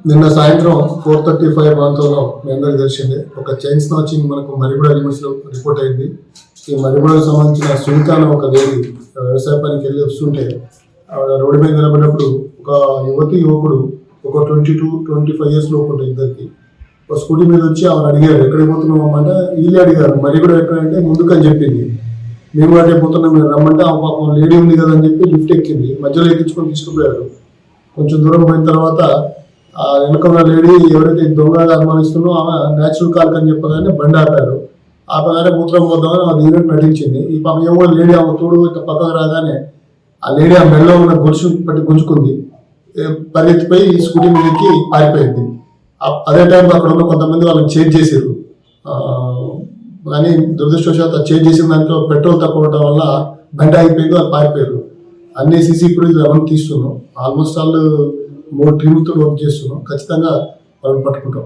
నిన్న సాయంత్రం 4:35 ప్రాంతంలో మీ అందరికీ తెలిసిందే ఒక చైన్ స్నాచింగ్ మనకు మరిగూడ లిమిట్స్లో రిపోర్ట్ అయింది. ఈ మరిగూడకు సంబంధించిన సునీత అనే ఒక లేడీ వ్యవసాయ పనికి వెళ్ళి వస్తుంటే రోడ్డు మీద నిలబడినప్పుడు ఒక యువకుడు ఒక 22-25 ఇయర్స్ లోపు ఉంటుంది ఇద్దరికి. ఒక స్కూటీ మీద వచ్చి ఆమెను అడిగారు, ఎక్కడికి పోతున్నాం అంటే వీళ్ళే అడిగారు మరిగూడ ఎక్కడంటే ముందుకని చెప్పింది. మేము అటే పోతున్నాం, మీరు రమ్మంటే ఆ పాపం లేడీ ఉంది కదా అని చెప్పి లిఫ్ట్ ఎక్కింది. మధ్యలో ఎక్కించుకొని తీసుకుపోయారు. కొంచెం దూరం పోయిన తర్వాత ఆ వెనుకున్న లేడీ ఎవరైతే దొంగగా అనుమానిస్తుందో ఆమె న్యాచురల్ కాల్ అని చెప్పగానే బండి ఆపారు. ఆపగానే మూత్రం పోద్దామని ఆమె దిగినట్టు నటించింది. ఈ పాప ఏమో లేడీ ఆమె తోడు ఇట్లా పక్కకు రాగానే ఆ లేడీ ఆ మెడలో ఉన్న గొలుసు పట్టి గుంజుకుంది. పరిగెత్తిపోయి స్కూటీ మీదకి పారిపోయింది. అదే టైంలో అక్కడ ఉన్న కొంతమంది వాళ్ళని చేజ్ చేశారు. కానీ దురదృష్టవశాత్తు చేజ్ చేసిన దాంట్లో పెట్రోల్ తక్కువ అవడం వల్ల బండి ఆగిపోయింది, వాళ్ళు పారిపోయారు. అన్ని సీసీ ఫుటేజ్ అవన్నీ తీస్తున్నాం. ఆల్మోస్ట్ ఆల్ 3 టీములతో వర్క్ చేస్తున్నాం. ఖచ్చితంగా వాళ్ళని పట్టుకుంటాం.